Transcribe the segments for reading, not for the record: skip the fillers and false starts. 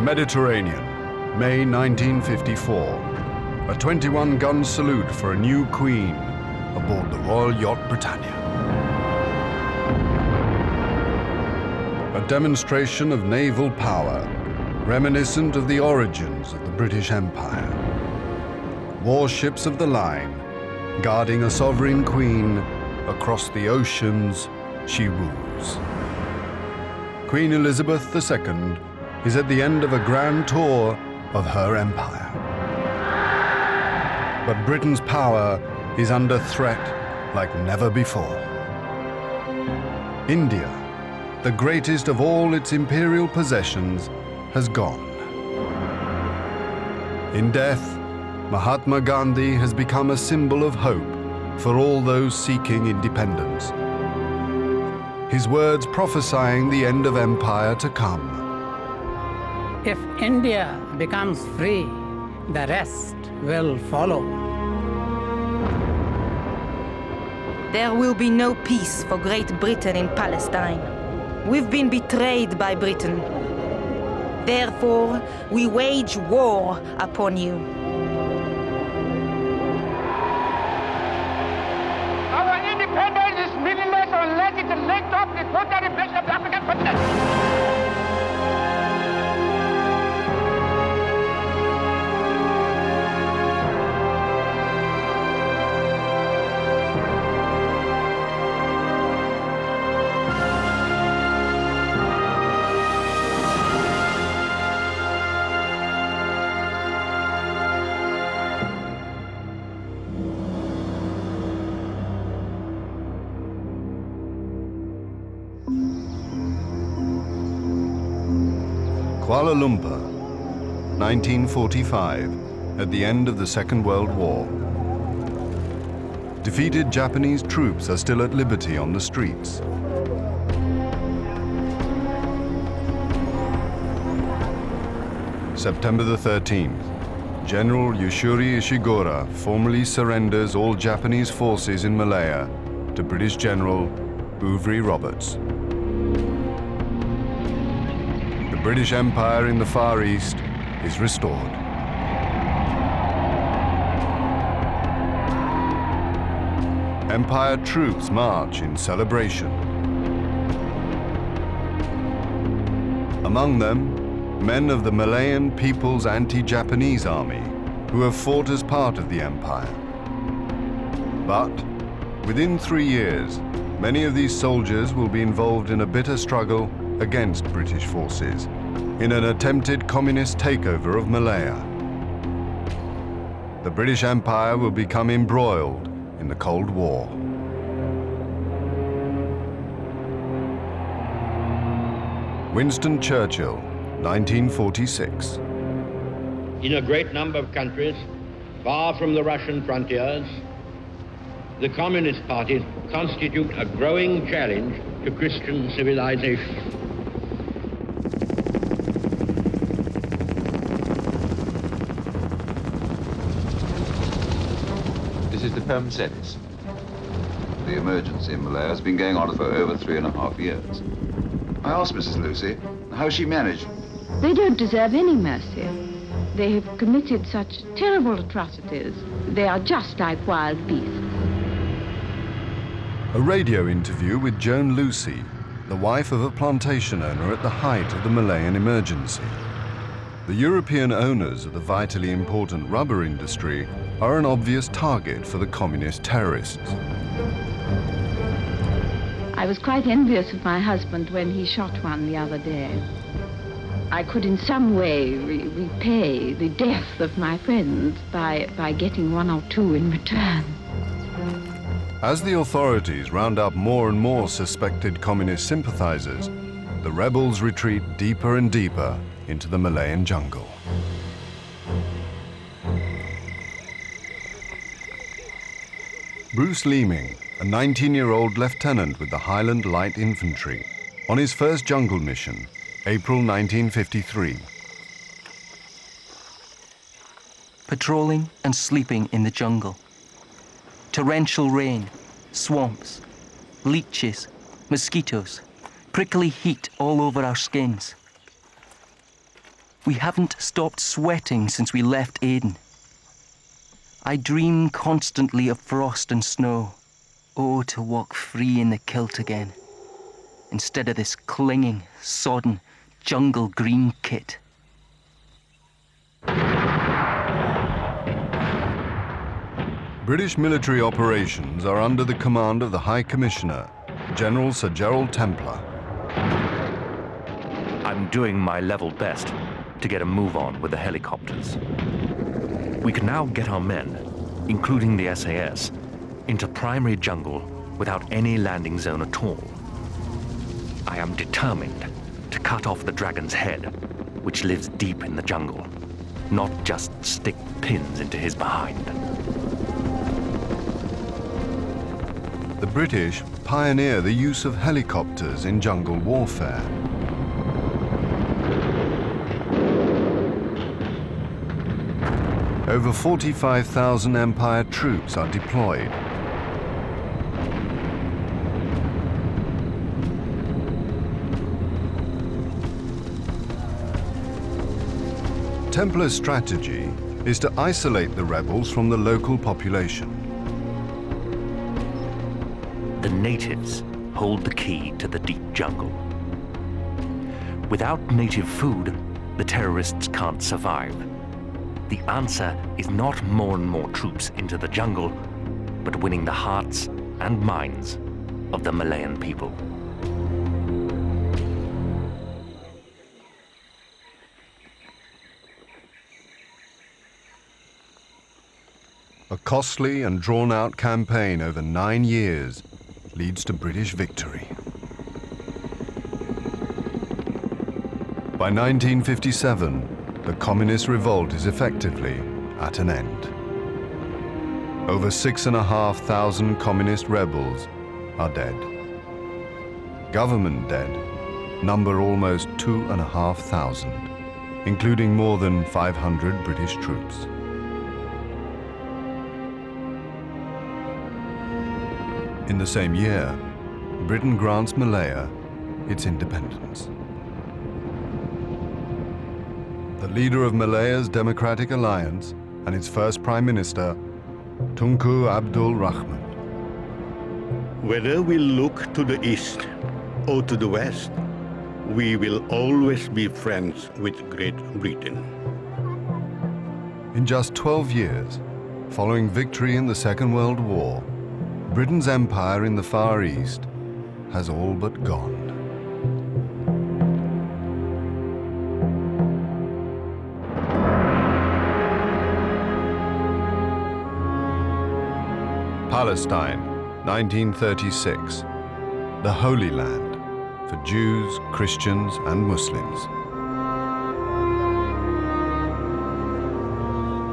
Mediterranean, May 1954. A 21-gun salute for a new queen aboard the Royal Yacht Britannia. A demonstration of naval power, reminiscent of the origins of the British Empire. Warships of the line, guarding a sovereign queen across the oceans she rules. Queen Elizabeth II is at the end of a grand tour of her empire. But Britain's power is under threat like never before. India, the greatest of all its imperial possessions, has gone. In death, Mahatma Gandhi has become a symbol of hope for all those seeking independence. His words prophesying the end of empire to come. If India becomes free, the rest will follow. There will be no peace for Great Britain in Palestine. We've been betrayed by Britain. Therefore, we wage war upon you. Our independence is meaningless unless it is linked up with total repression of the African continent. Kuala Lumpur, 1945, at the end of the Second World War. Defeated Japanese troops are still at liberty on the streets. September the 13th, General Yosuri Ishiguro formally surrenders all Japanese forces in Malaya to British General Bouverie Roberts. The British Empire in the Far East is restored. Empire troops march in celebration. Among them, men of the Malayan People's Anti-Japanese Army, who have fought as part of the empire. But within 3 years, many of these soldiers will be involved in a bitter struggle against British forces in an attempted communist takeover of Malaya. The British Empire will become embroiled in the Cold War. Winston Churchill, 1946. In a great number of countries, far from the Russian frontiers, the Communist parties constitute a growing challenge to Christian civilization. This is the Perm Service. The emergency in Malaya has been going on for over 3.5 years. I asked Mrs. Lucy how she managed. They don't deserve any mercy. They have committed such terrible atrocities. They are just like wild beasts. A radio interview with Joan Lucy, the wife of a plantation owner at the height of the Malayan emergency. The European owners of the vitally important rubber industry are an obvious target for the communist terrorists. I was quite envious of my husband when he shot one the other day. I could in some way repay the death of my friends by getting 1 or 2 in return. As the authorities round up more and more suspected communist sympathizers, the rebels retreat deeper and deeper into the Malayan jungle. Bruce Leeming, a 19-year-old lieutenant with the Highland Light Infantry, on his first jungle mission, April 1953. Patrolling and sleeping in the jungle. Torrential rain, swamps, leeches, mosquitoes, prickly heat all over our skins. We haven't stopped sweating since we left Aden. I dream constantly of frost and snow. Oh, to walk free in the kilt again, instead of this clinging, sodden, jungle green kit. British military operations are under the command of the High Commissioner, General Sir Gerald Templar. I'm doing my level best to get a move on with the helicopters. We can now get our men, including the SAS, into primary jungle without any landing zone at all. I am determined to cut off the dragon's head, which lives deep in the jungle, not just stick pins into his behind. The British pioneer the use of helicopters in jungle warfare. Over 45,000 Empire troops are deployed. Templar's strategy is to isolate the rebels from the local population. The natives hold the key to the deep jungle. Without native food, the terrorists can't survive. The answer is not more and more troops into the jungle, but winning the hearts and minds of the Malayan people. A costly and drawn-out campaign over 9 years leads to British victory. By 1957, the communist revolt is effectively at an end. Over 6,500 communist rebels are dead. Government dead number almost 2,500, including more than 500 British troops. In the same year, Britain grants Malaya its independence. The leader of Malaya's Democratic Alliance and its first Prime Minister, Tunku Abdul Rahman. Whether we look to the east or to the west, we will always be friends with Great Britain. In just 12 years, following victory in the Second World War, Britain's empire in the Far East has all but gone. Palestine, 1936, the Holy Land for Jews, Christians, and Muslims.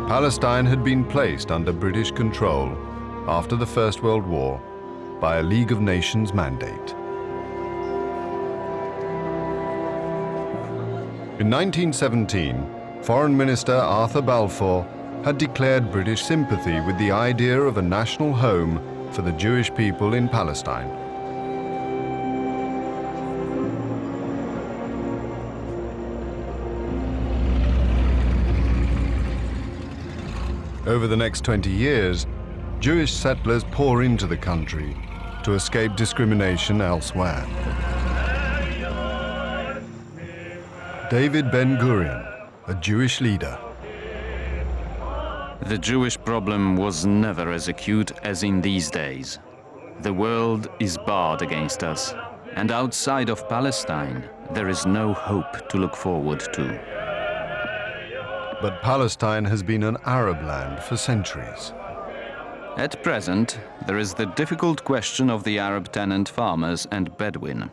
Palestine had been placed under British control after the First World War by a League of Nations mandate. In 1917, Foreign Minister Arthur Balfour had declared British sympathy with the idea of a national home for the Jewish people in Palestine. Over the next 20 years, Jewish settlers pour into the country to escape discrimination elsewhere. David Ben-Gurion, a Jewish leader. The Jewish problem was never as acute as in these days. The world is barred against us, and outside of Palestine, there is no hope to look forward to. But Palestine has been an Arab land for centuries. At present, there is the difficult question of the Arab tenant farmers and Bedouin.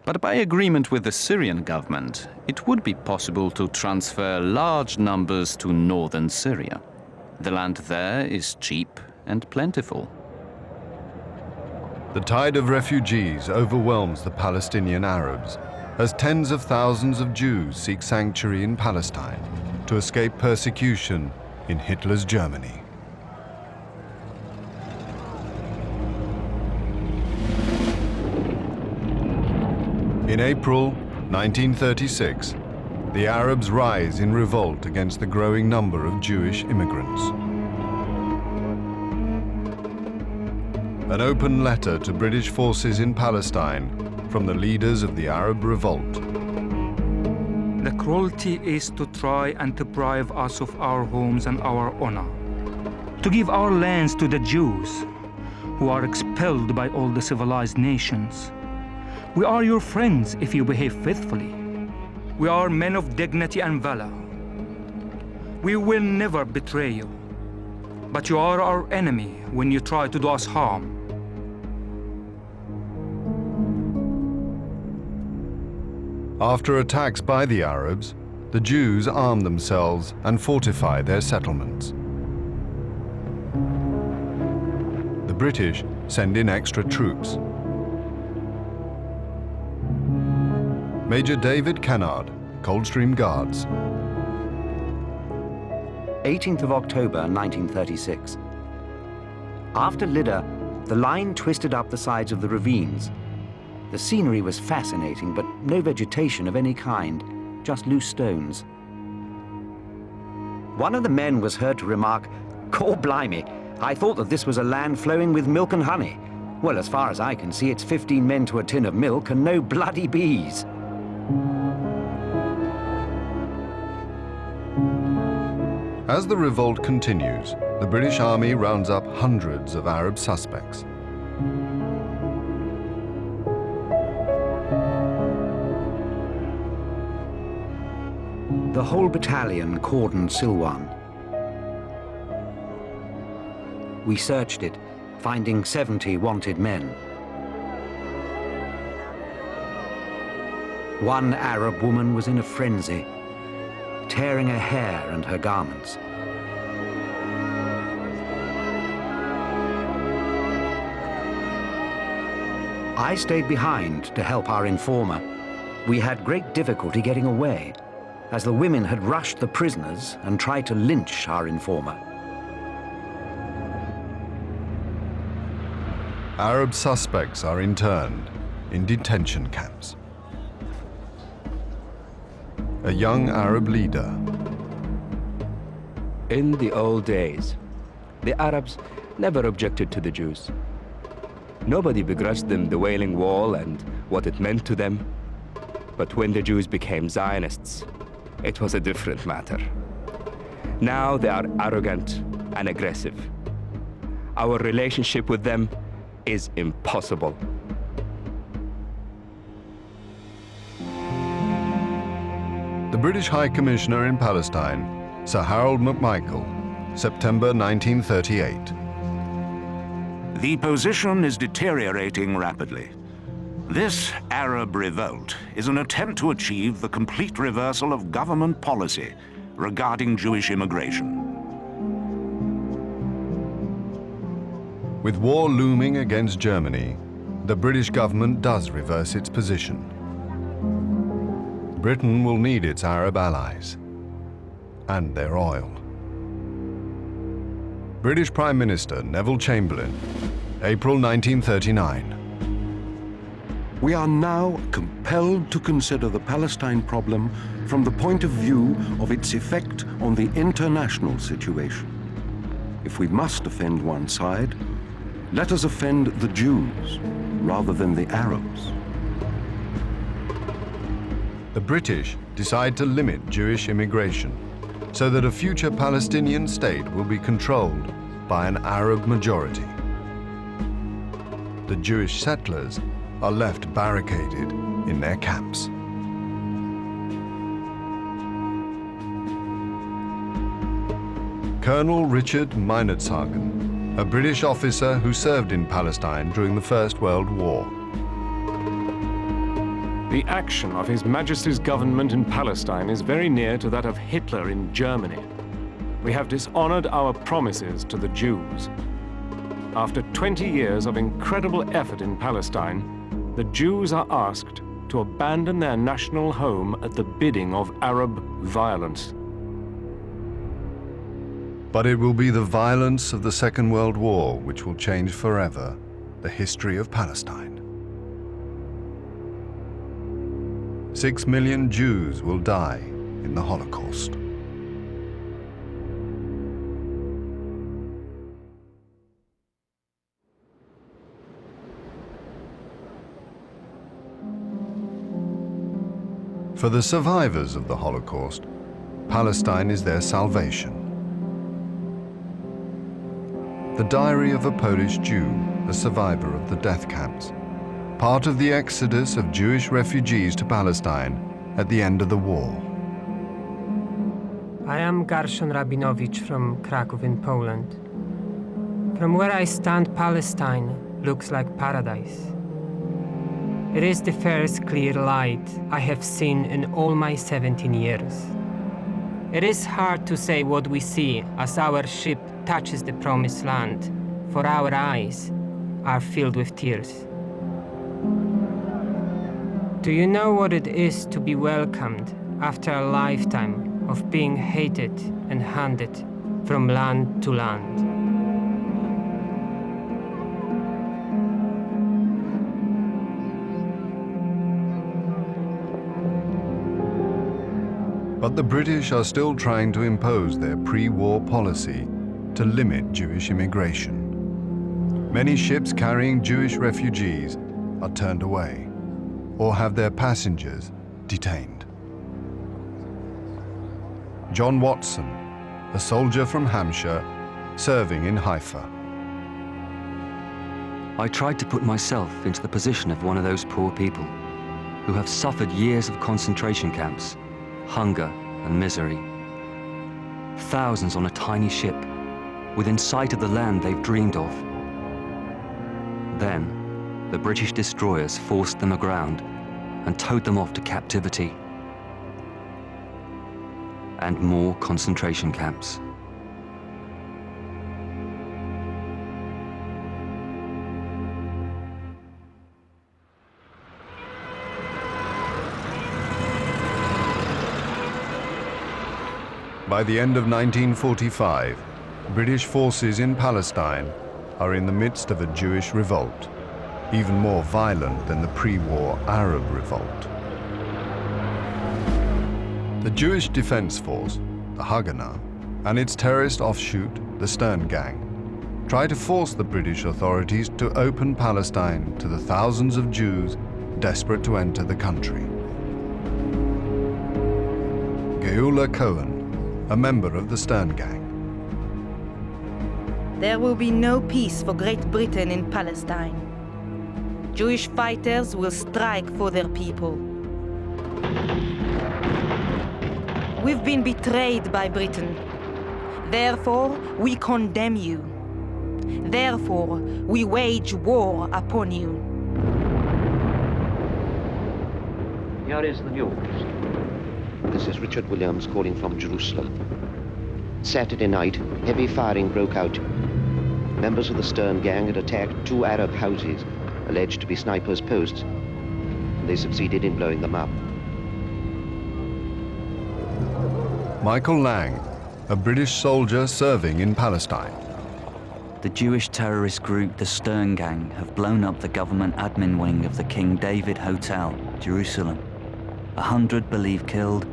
But by agreement with the Syrian government, it would be possible to transfer large numbers to northern Syria. The land there is cheap and plentiful. The tide of refugees overwhelms the Palestinian Arabs as tens of thousands of Jews seek sanctuary in Palestine to escape persecution in Hitler's Germany. In April 1936, the Arabs rise in revolt against the growing number of Jewish immigrants. An open letter to British forces in Palestine from the leaders of the Arab revolt. The cruelty is to try and deprive us of our homes and our honor, to give our lands to the Jews, who are expelled by all the civilized nations. We are your friends if you behave faithfully. We are men of dignity and valor. We will never betray you, but you are our enemy when you try to do us harm. After attacks by the Arabs, the Jews arm themselves and fortify their settlements. The British send in extra troops. Major David Kennard, Coldstream Guards. 18th of October, 1936. After Lydda, the line twisted up the sides of the ravines. The scenery was fascinating, but no vegetation of any kind, just loose stones. One of the men was heard to remark, "Gor blimey, I thought that this was a land flowing with milk and honey. Well, as far as I can see, it's 15 men to a tin of milk and no bloody bees." As the revolt continues, the British Army rounds up hundreds of Arab suspects. The whole battalion cordoned Silwan. We searched it, finding 70 wanted men. One Arab woman was in a frenzy, tearing her hair and her garments. I stayed behind to help our informer. We had great difficulty getting away, as the women had rushed the prisoners and tried to lynch our informer. Arab suspects are interned in detention camps. A young Arab leader. In the old days, the Arabs never objected to the Jews. Nobody begrudged them the Wailing Wall and what it meant to them. But when the Jews became Zionists, it was a different matter. Now they are arrogant and aggressive. Our relationship with them is impossible. The British High Commissioner in Palestine, Sir Harold McMichael, September 1938. The position is deteriorating rapidly. This Arab revolt is an attempt to achieve the complete reversal of government policy regarding Jewish immigration. With war looming against Germany, the British government does reverse its position. Britain will need its Arab allies and their oil. British Prime Minister Neville Chamberlain, April 1939. We are now compelled to consider the Palestine problem from the point of view of its effect on the international situation. If we must offend one side, let us offend the Jews rather than the Arabs. The British decide to limit Jewish immigration so that a future Palestinian state will be controlled by an Arab majority. The Jewish settlers are left barricaded in their camps. Colonel Richard Meinertzhagen, a British officer who served in Palestine during the First World War. The action of His Majesty's government in Palestine is very near to that of Hitler in Germany. We have dishonored our promises to the Jews. After 20 years of incredible effort in Palestine, the Jews are asked to abandon their national home at the bidding of Arab violence. But it will be the violence of the Second World War which will change forever the history of Palestine. 6 million Jews will die in the Holocaust. For the survivors of the Holocaust, Palestine is their salvation. The Diary of a Polish Jew, a survivor of the death camps, part of the exodus of Jewish refugees to Palestine at the end of the war. I am Gershon Rabinowicz from Kraków in Poland. From where I stand, Palestine looks like paradise. It is the first clear light I have seen in all my 17 years. It is hard to say what we see as our ship touches the promised land, for our eyes are filled with tears. Do you know what it is to be welcomed after a lifetime of being hated and hunted from land to land? But the British are still trying to impose their pre-war policy to limit Jewish immigration. Many ships carrying Jewish refugees are turned away or have their passengers detained. John Watson, a soldier from Hampshire, serving in Haifa. I tried to put myself into the position of one of those poor people who have suffered years of concentration camps, hunger and misery. Thousands on a tiny ship, within sight of the land they've dreamed of. Then, the British destroyers forced them aground and towed them off to captivity and more concentration camps. By the end of 1945, British forces in Palestine are in the midst of a Jewish revolt, even more violent than the pre-war Arab revolt. The Jewish Defense Force, the Haganah, and its terrorist offshoot, the Stern Gang, try to force the British authorities to open Palestine to the thousands of Jews desperate to enter the country. Geula Cohen, a member of the Stern Gang. There will be no peace for Great Britain in Palestine. Jewish fighters will strike for their people. We've been betrayed by Britain. Therefore, we condemn you. Therefore, we wage war upon you. Here is the news. This is Richard Williams calling from Jerusalem. Saturday night, heavy firing broke out. Members of the Stern Gang had attacked 2 Arab houses, alleged to be snipers' posts, and they succeeded in blowing them up. Michael Lang, a British soldier serving in Palestine. The Jewish terrorist group, the Stern Gang, have blown up the government admin wing of the King David Hotel, Jerusalem. 100 believed killed,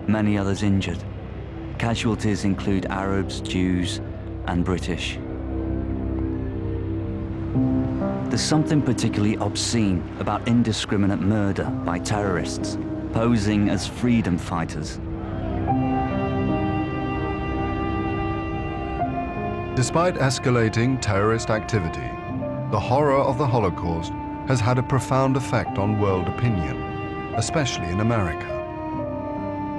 many others injured. Casualties include Arabs, Jews, and British. There's something particularly obscene about indiscriminate murder by terrorists, posing as freedom fighters. Despite escalating terrorist activity, the horror of the Holocaust has had a profound effect on world opinion, especially in America.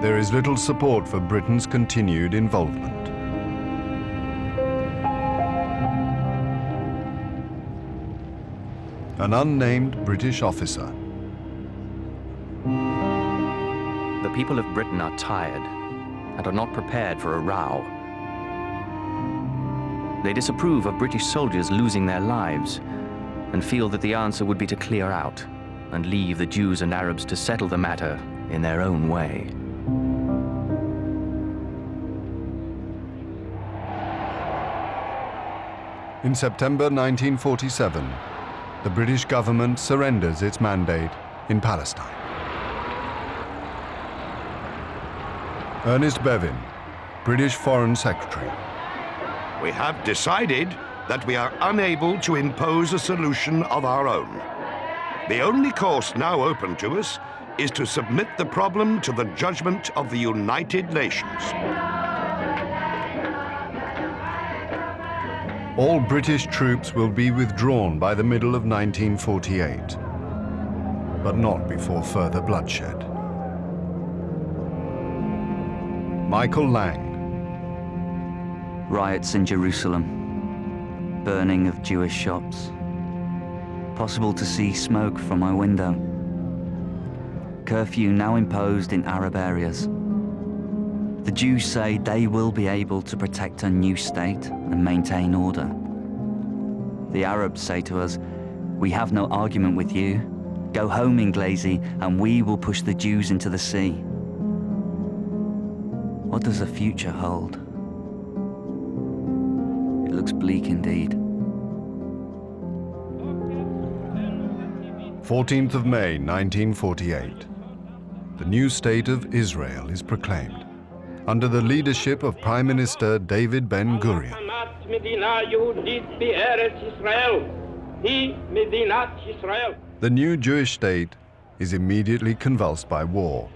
There is little support for Britain's continued involvement. An unnamed British officer. The people of Britain are tired and are not prepared for a row. They disapprove of British soldiers losing their lives and feel that the answer would be to clear out and leave the Jews and Arabs to settle the matter in their own way. In September 1947, the British government surrenders its mandate in Palestine. Ernest Bevin, British Foreign Secretary. We have decided that we are unable to impose a solution of our own. The only course now open to us is to submit the problem to the judgment of the United Nations. All British troops will be withdrawn by the middle of 1948, but not before further bloodshed. Michael Lang. Riots in Jerusalem, burning of Jewish shops. Possible to see smoke from my window. Curfew now imposed in Arab areas. The Jews say they will be able to protect a new state and maintain order. The Arabs say to us, we have no argument with you. Go home, Inglesi, and we will push the Jews into the sea. What does the future hold? It looks bleak indeed. 14th of May, 1948. The new state of Israel is proclaimed under the leadership of Prime Minister David Ben-Gurion. The new Jewish state is immediately convulsed by war,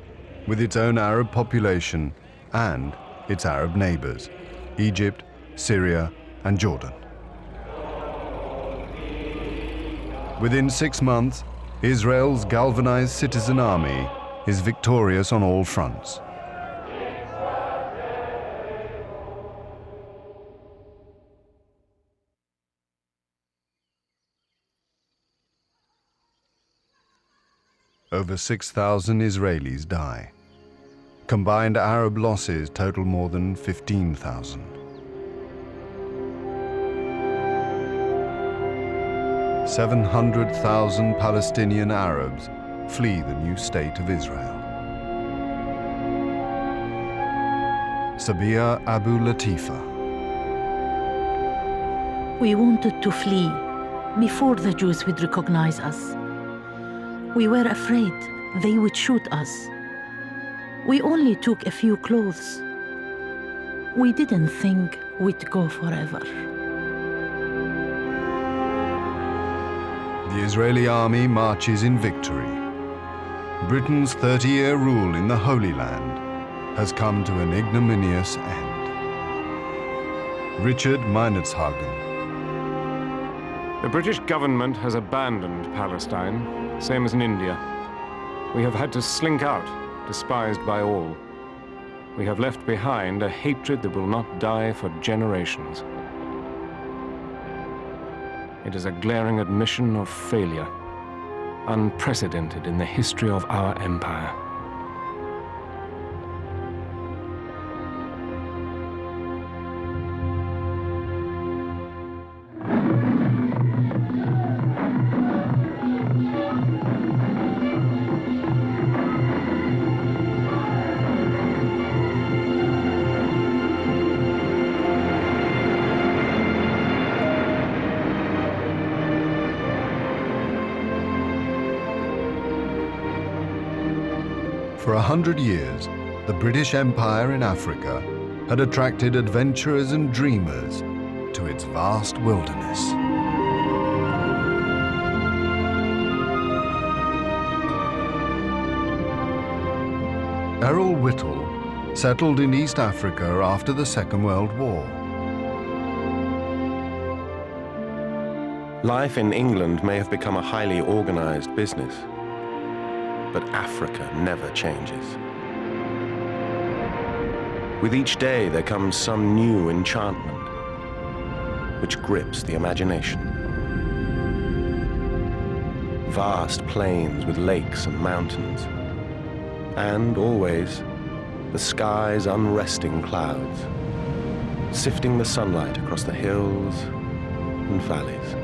with its own Arab population and its Arab neighbors, Egypt, Syria, and Jordan. Within 6 months, Israel's galvanized citizen army is victorious on all fronts. Over 6,000 Israelis die. Combined Arab losses total more than 15,000. "700,000 Palestinian Arabs flee the new state of Israel. Sabia Abu Latifa. We wanted to flee before the Jews would recognize us. We were afraid they would shoot us. We only took a few clothes. We didn't think we'd go forever. The Israeli army marches in victory. Britain's 30-year rule in the Holy Land has come to an ignominious end. Richard Meinertzhagen. The British government has abandoned Palestine, same as in India. We have had to slink out, despised by all. We have left behind a hatred that will not die for generations. It is a glaring admission of failure, unprecedented in the history of our empire. For 100 years, the British Empire in Africa had attracted adventurers and dreamers to its vast wilderness. Errol Whittle settled in East Africa after the Second World War. Life in England may have become a highly organized business, but Africa never changes. With each day there comes some new enchantment, which grips the imagination. Vast plains with lakes and mountains, and always the sky's unresting clouds, sifting the sunlight across the hills and valleys.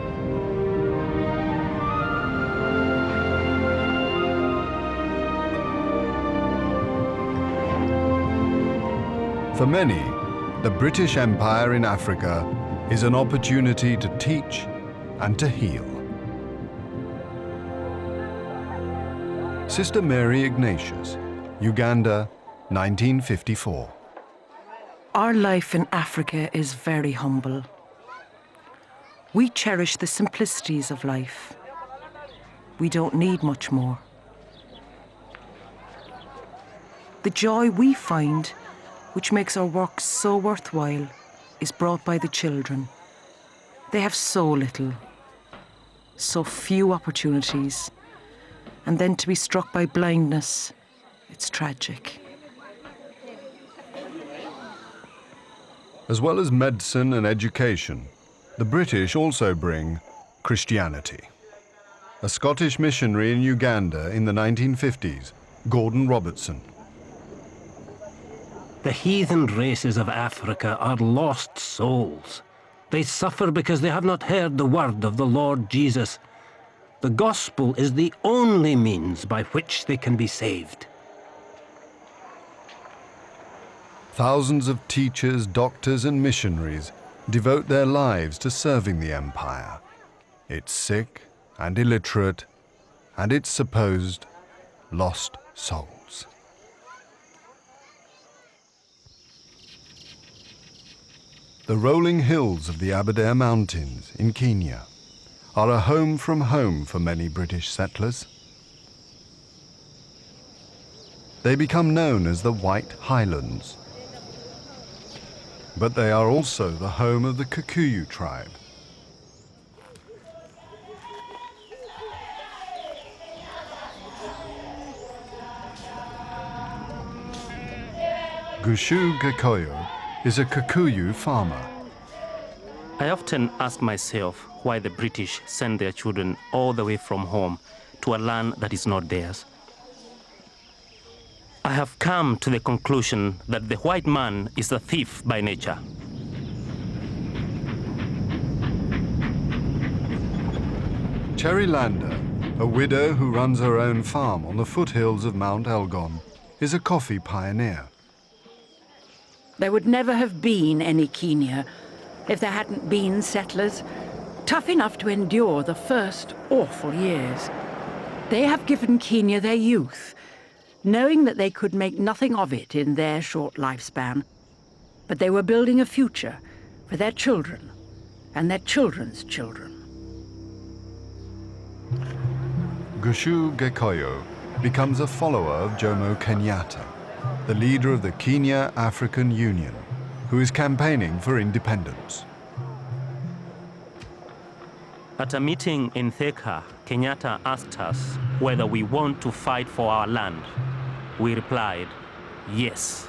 For many, the British Empire in Africa is an opportunity to teach and to heal. Sister Mary Ignatius, Uganda, 1954. Our life in Africa is very humble. We cherish the simplicities of life. We don't need much more. The joy we find, which makes our work so worthwhile, is brought by the children. They have so little, so few opportunities, and then to be struck by blindness, it's tragic. As well as medicine and education, the British also bring Christianity. A Scottish missionary in Uganda in the 1950s, Gordon Robertson. The heathen races of Africa are lost souls. They suffer because they have not heard the word of the Lord Jesus. The gospel is the only means by which they can be saved. Thousands of teachers, doctors, and missionaries devote their lives to serving the empire, its sick and illiterate, and its supposed lost souls. The rolling hills of the Aberdare Mountains in Kenya are a home from home for many British settlers. They become known as the White Highlands. But they are also the home of the Kikuyu tribe. Gushu Gekoyo is a Kikuyu farmer. I often ask myself why the British send their children all the way from home to a land that is not theirs. I have come to the conclusion that the white man is a thief by nature. Cherry Lander, a widow who runs her own farm on the foothills of Mount Elgon, is a coffee pioneer. There would never have been any Kenya if there hadn't been settlers, tough enough to endure the first awful years. They have given Kenya their youth, knowing that they could make nothing of it in their short lifespan. But they were building a future for their children and their children's children. Gushu Gekoyo becomes a follower of Jomo Kenyatta, the leader of the Kenya African Union, who is campaigning for independence. At a meeting in Theka, Kenyatta asked us whether we want to fight for our land. We replied, yes.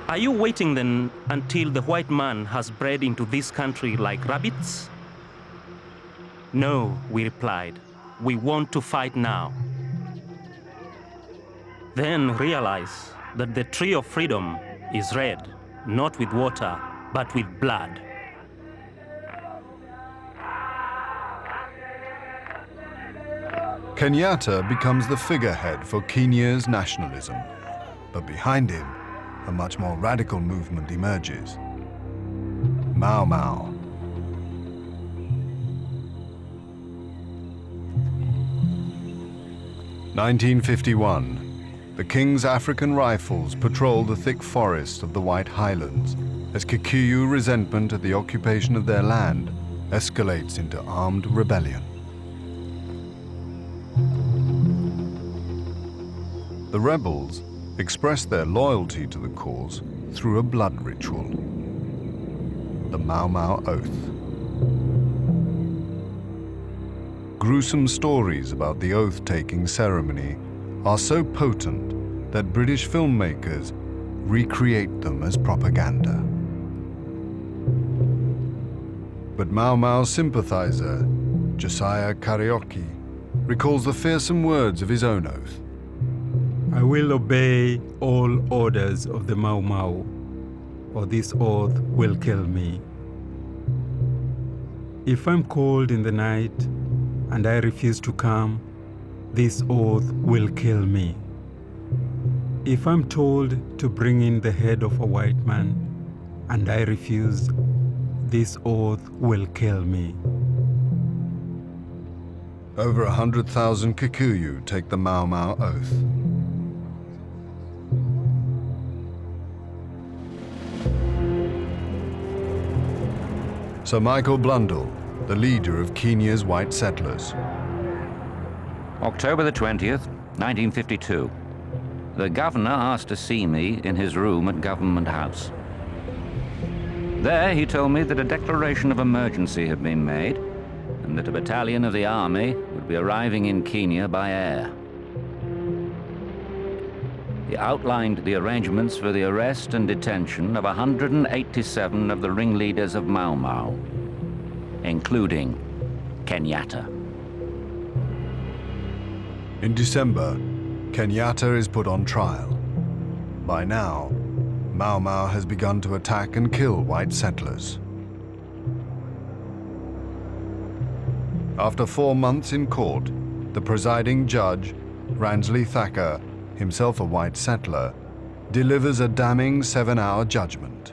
Are you waiting then until the white man has bred into this country like rabbits? No, we replied. We want to fight now. Then realize that the tree of freedom is red, not with water, but with blood. Kenyatta becomes the figurehead for Kenya's nationalism, but behind him, a much more radical movement emerges. Mau Mau. (1951). The King's African Rifles patrol the thick forests of the White Highlands as Kikuyu resentment at the occupation of their land escalates into armed rebellion. The rebels express their loyalty to the cause through a blood ritual, the Mau Mau Oath. Gruesome stories about the oath-taking ceremony are so potent that British filmmakers recreate them as propaganda. But Mau Mau sympathizer, Josiah Karaoke, recalls the fearsome words of his own oath. I will obey all orders of the Mau Mau, or this oath will kill me. If I'm called in the night and I refuse to come, this oath will kill me. If I'm told to bring in the head of a white man and I refuse, this oath will kill me. Over 100,000 Kikuyu take the Mau Mau Oath. Sir Michael Blundell, the leader of Kenya's white settlers. October the 20th, 1952. The governor asked to see me in his room at Government House. There he told me that a declaration of emergency had been made and that a battalion of the army would be arriving in Kenya by air. He outlined the arrangements for the arrest and detention of 187 of the ringleaders of Mau Mau, including Kenyatta. In December, Kenyatta is put on trial. By now, Mau Mau has begun to attack and kill white settlers. After 4 months in court, the presiding judge, Ransley Thacker, himself a white settler, delivers a damning 7-hour judgment.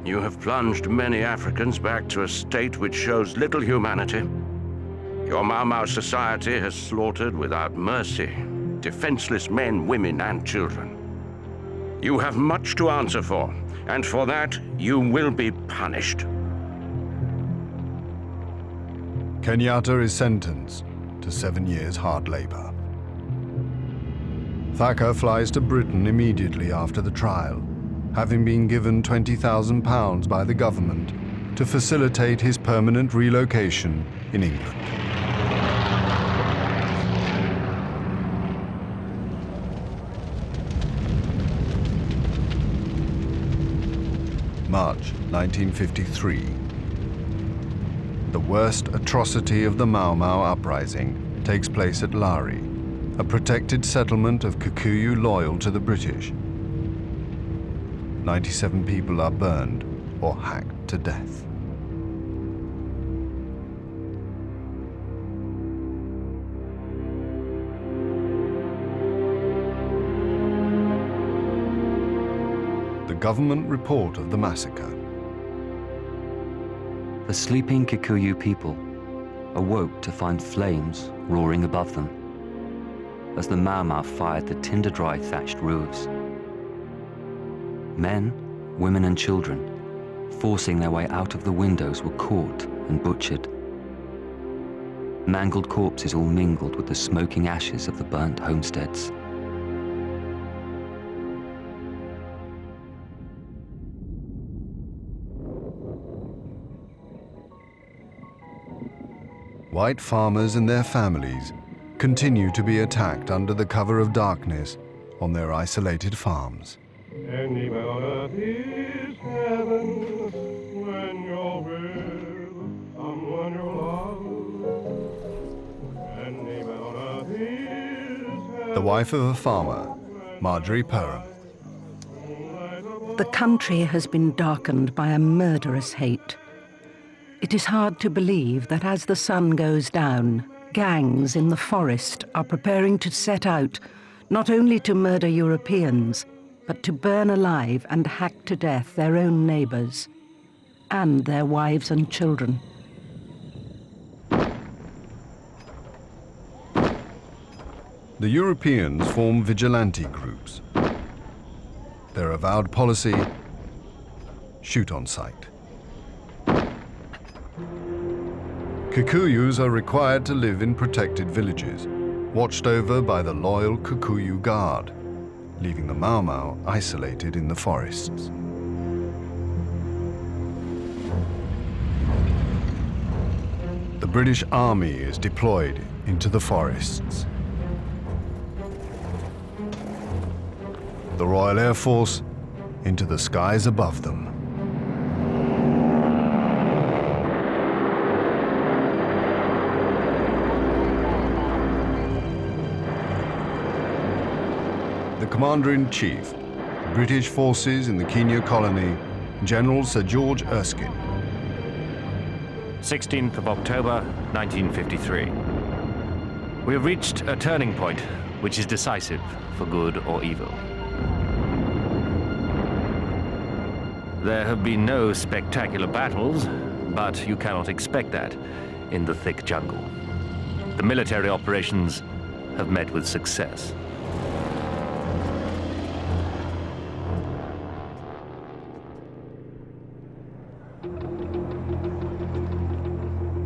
You have plunged many Africans back to a state which shows little humanity. Your Mau Mau society has slaughtered without mercy defenseless men, women, and children. You have much to answer for, and for that you will be punished. Kenyatta is sentenced to 7 years hard labor. Thacker flies to Britain immediately after the trial, having been given £20,000 by the government to facilitate his permanent relocation in England. March 1953. The worst atrocity of the Mau Mau uprising takes place at Lari, a protected settlement of Kikuyu loyal to the British. 97 people are burned or hacked to death. The government report of the massacre. The sleeping Kikuyu people awoke to find flames roaring above them as the Mau Mau fired the tinder-dry thatched roofs. Men, women and children, forcing their way out of the windows, were caught and butchered. Mangled corpses all mingled with the smoking ashes of the burnt homesteads. White farmers and their families continue to be attacked under the cover of darkness on their isolated farms. Anywhere on earth is heaven when you're with someone you love. Anywhere on earth is heaven. The wife of a farmer, Marjorie Perham. The country has been darkened by a murderous hate. It is hard to believe that as the sun goes down, gangs in the forest are preparing to set out not only to murder Europeans, but to burn alive and hack to death their own neighbors and their wives and children. The Europeans form vigilante groups. Their avowed policy: shoot on sight. Kikuyus are required to live in protected villages, watched over by the loyal Kikuyu Guard, leaving the Mau Mau isolated in the forests. The British Army is deployed into the forests. The Royal Air Force into the skies above them. The Commander-in-Chief, British forces in the Kenya colony, General Sir George Erskine. 16th of October, 1953. We have reached a turning point which is decisive for good or evil. There have been no spectacular battles, but you cannot expect that in the thick jungle. The military operations have met with success.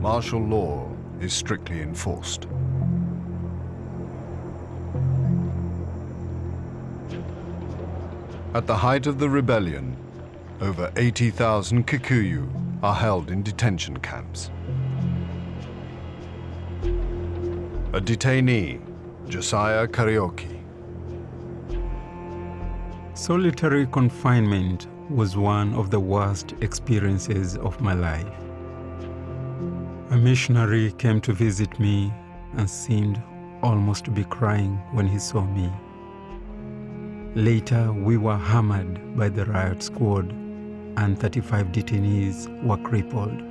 martial law is strictly enforced. At the height of the rebellion, over 80,000 Kikuyu are held in detention camps. A detainee, Josiah Karaoke. Solitary confinement was one of the worst experiences of my life. A missionary came to visit me and seemed almost to be crying when he saw me. Later, we were hammered by the riot squad, and 35 detainees were crippled,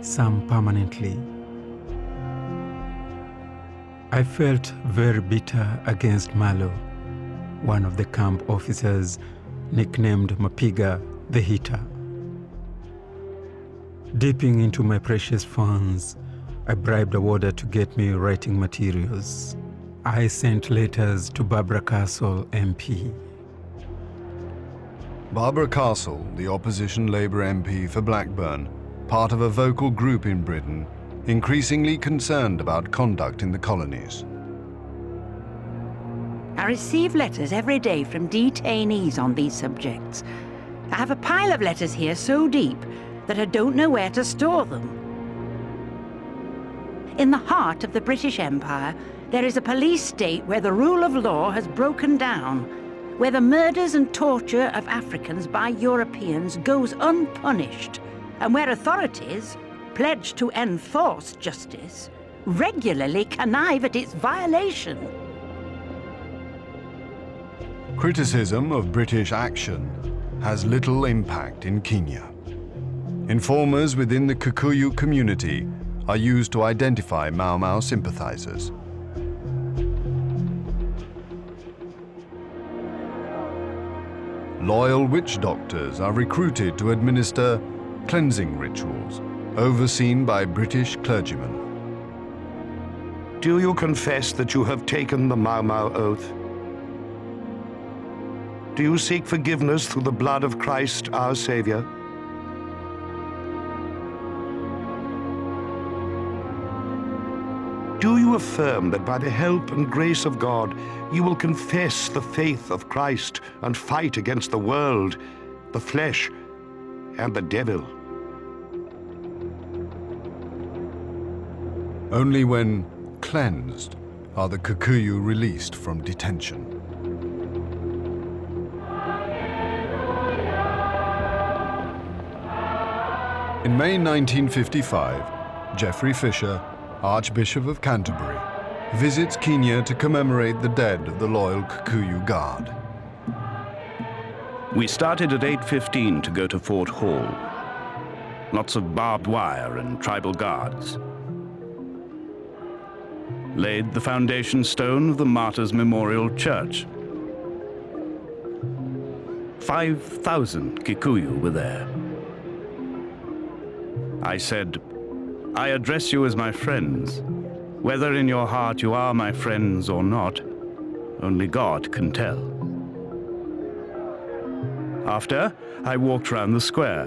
some permanently. I felt very bitter against Malo, one of the camp officers nicknamed Mapiga the Hitter. Dipping into my precious funds, I bribed a warder to get me writing materials. I sent letters to Barbara Castle, MP. Barbara Castle, the opposition Labour MP for Blackburn, part of a vocal group in Britain, increasingly concerned about conduct in the colonies. I receive letters every day from detainees on these subjects. I have a pile of letters here so deep that I don't know where to store them. In the heart of the British Empire, there is a police state where the rule of law has broken down, where the murders and torture of Africans by Europeans goes unpunished, and where authorities, pledged to enforce justice, regularly connive at its violation. Criticism of British action has little impact in Kenya. Informers within the Kikuyu community are used to identify Mau Mau sympathizers. Loyal witch doctors are recruited to administer cleansing rituals, overseen by British clergymen. Do you confess that you have taken the Mau Mau oath? Do you seek forgiveness through the blood of Christ, our Savior? Do you affirm that by the help and grace of God, you will confess the faith of Christ and fight against the world, the flesh, and the devil? Only when cleansed are the Kikuyu released from detention. In May 1955, Geoffrey Fisher, Archbishop of Canterbury, visits Kenya to commemorate the dead of the loyal Kikuyu Guard. We started at 8:15 to go to Fort Hall. Lots of barbed wire and tribal guards. Laid the foundation stone of the Martyrs Memorial Church. 5,000 Kikuyu were there. I said, I address you as my friends. Whether in your heart you are my friends or not, only God can tell. After, I walked round the square.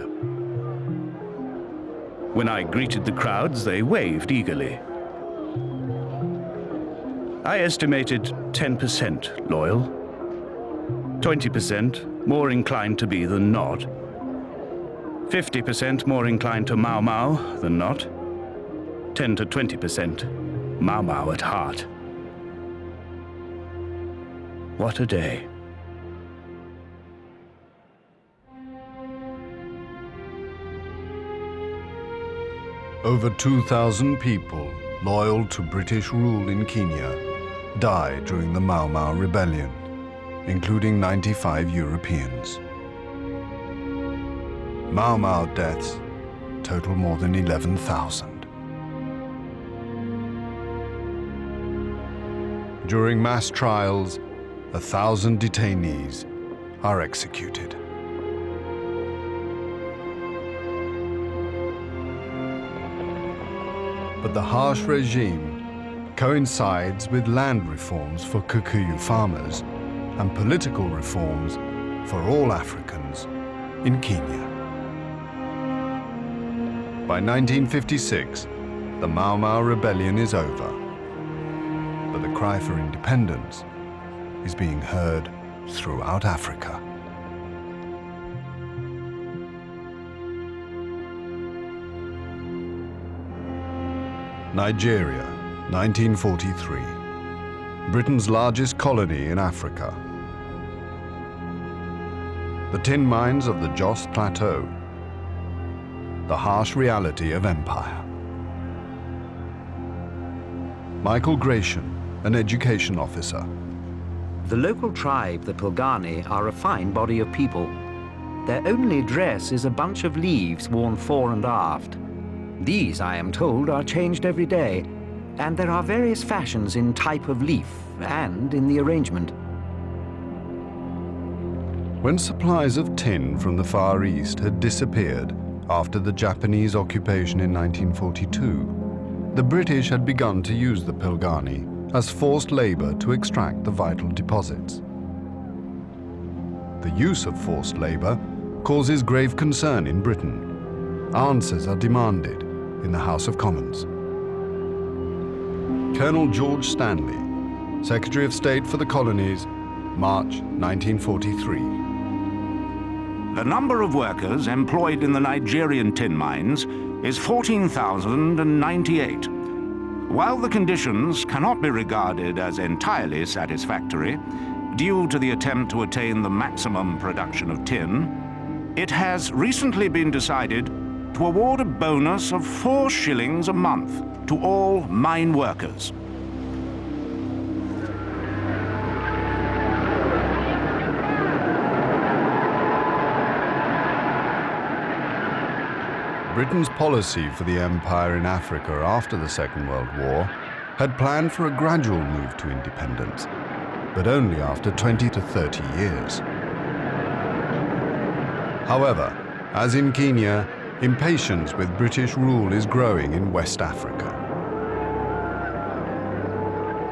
When I greeted the crowds, they waved eagerly. I estimated 10% loyal, 20% more inclined to be than not, 50% more inclined to Mau Mau than not, 10 to 20% Mau Mau at heart. What a day. Over 2,000 people loyal to British rule in Kenya died during the Mau Mau Rebellion, including 95 Europeans. Mau Mau deaths total more than 11,000. During mass trials, 1,000 detainees are executed. But the harsh regime coincides with land reforms for Kikuyu farmers and political reforms for all Africans in Kenya. By 1956, the Mau Mau rebellion is over, but the cry for independence is being heard throughout Africa. Nigeria, 1943. Britain's largest colony in Africa. The tin mines of the Jos Plateau. The harsh reality of empire. Michael Gratian, an education officer. The local tribe, the Pulgani, are a fine body of people. Their only dress is a bunch of leaves worn fore and aft. These, I am told, are changed every day, and there are various fashions in type of leaf and in the arrangement. When supplies of tin from the Far East had disappeared after the Japanese occupation in 1942, the British had begun to use the Pulgani as forced labor to extract the vital deposits. The use of forced labor causes grave concern in Britain. Answers are demanded in the House of Commons. Colonel George Stanley, Secretary of State for the Colonies, March 1943. The number of workers employed in the Nigerian tin mines is 14,098. While the conditions cannot be regarded as entirely satisfactory, due to the attempt to attain the maximum production of tin, it has recently been decided to award a bonus of 4 shillings a month to all mine workers. Britain's policy for the empire in Africa after the Second World War had planned for a gradual move to independence, but only after 20 to 30 years. However, as in Kenya, impatience with British rule is growing in West Africa.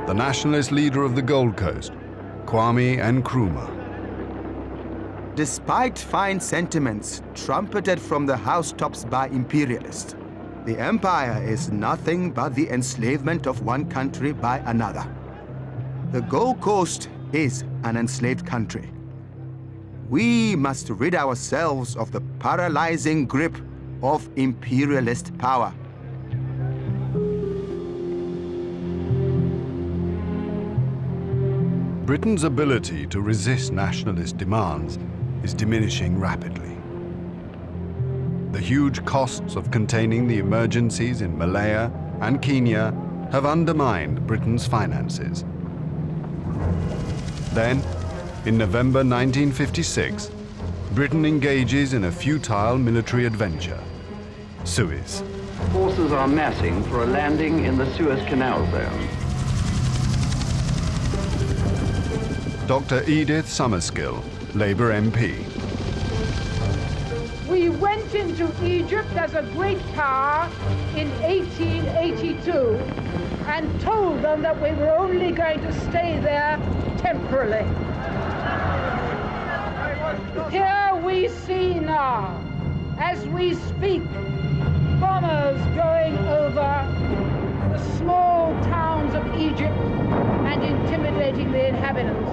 The nationalist leader of the Gold Coast, Kwame Nkrumah. Despite fine sentiments trumpeted from the housetops by imperialists, the empire is nothing but the enslavement of one country by another. The Gold Coast is an enslaved country. We must rid ourselves of the paralyzing grip of imperialist power. Britain's ability to resist nationalist demands is diminishing rapidly. The huge costs of containing the emergencies in Malaya and Kenya have undermined Britain's finances. Then, in November 1956, Britain engages in a futile military adventure, Suez. Forces are massing for a landing in the Suez Canal zone. Dr. Edith Summerskill, Labour MP. We went into Egypt as a great power in 1882 and told them that we were only going to stay there temporarily. Here we see now, as we speak, bombers going over the small towns of Egypt and intimidating the inhabitants.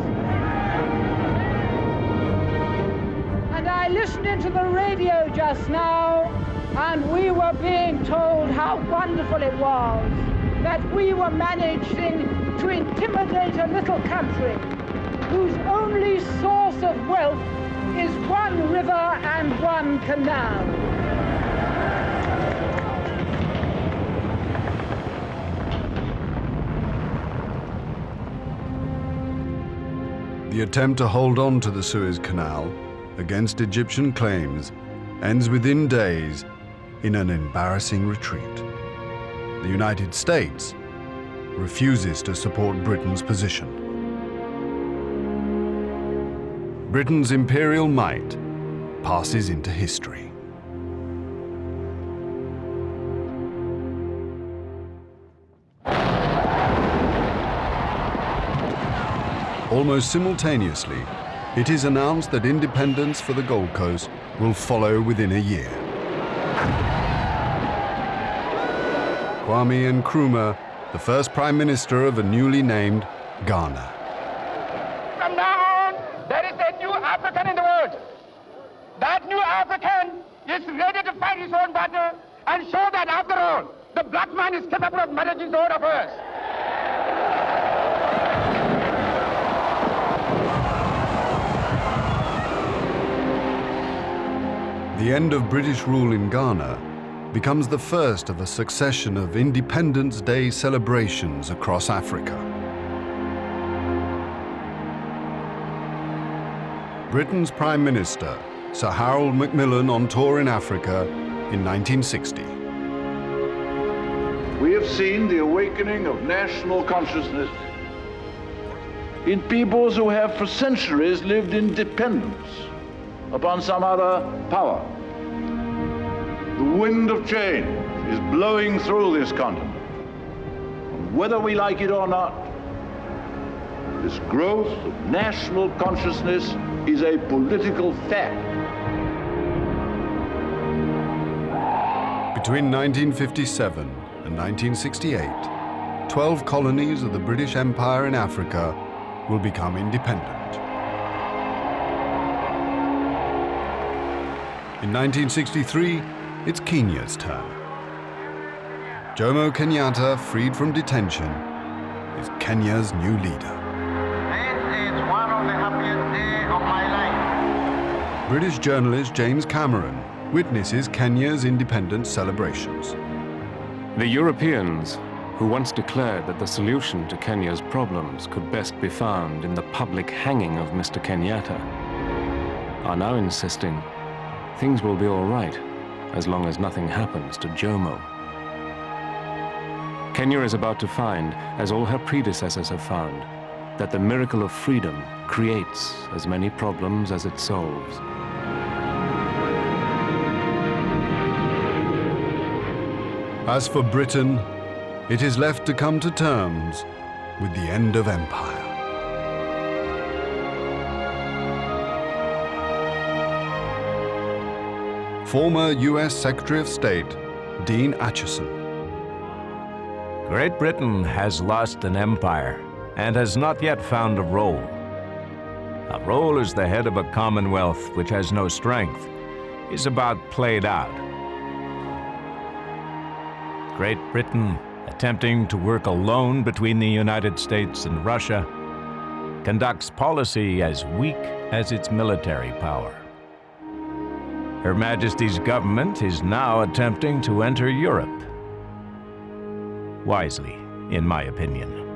And I listened into the radio just now, and we were being told how wonderful it was that we were managing to intimidate a little country whose only source of wealth is one river and one canal. The attempt to hold on to the Suez Canal against Egyptian claims ends within days in an embarrassing retreat. The United States refuses to support Britain's position. Britain's imperial might passes into history. Almost simultaneously, it is announced that independence for the Gold Coast will follow within a year. Kwame Nkrumah, the first Prime Minister of a newly named Ghana. From now on, there is a new African in the world. That new African is ready to fight his own battle and show that, after all, the black man is capable of managing his own affairs. The end of British rule in Ghana becomes the first of a succession of Independence Day celebrations across Africa. Britain's Prime Minister, Sir Harold Macmillan, on tour in Africa in 1960. We have seen the awakening of national consciousness in peoples who have for centuries lived in dependence upon some other power. The wind of change is blowing through this continent. And whether we like it or not, this growth of national consciousness is a political fact. Between 1957 and 1968, 12 colonies of the British Empire in Africa will become independent. In 1963, it's Kenya's turn. Jomo Kenyatta, freed from detention, is Kenya's new leader. This is one of the happiest days of my life. British journalist James Cameron witnesses Kenya's independence celebrations. The Europeans, who once declared that the solution to Kenya's problems could best be found in the public hanging of Mr. Kenyatta, are now insisting things will be all right as long as nothing happens to Jomo. Kenya is about to find, as all her predecessors have found, that the miracle of freedom creates as many problems as it solves. As for Britain, it is left to come to terms with the end of empire. Former US Secretary of State, Dean Acheson. Great Britain has lost an empire and has not yet found a role. A role as the head of a commonwealth which has no strength is about played out. Great Britain, attempting to work alone between the United States and Russia, conducts policy as weak as its military power. Her Majesty's government is now attempting to enter Europe. Wisely, in my opinion.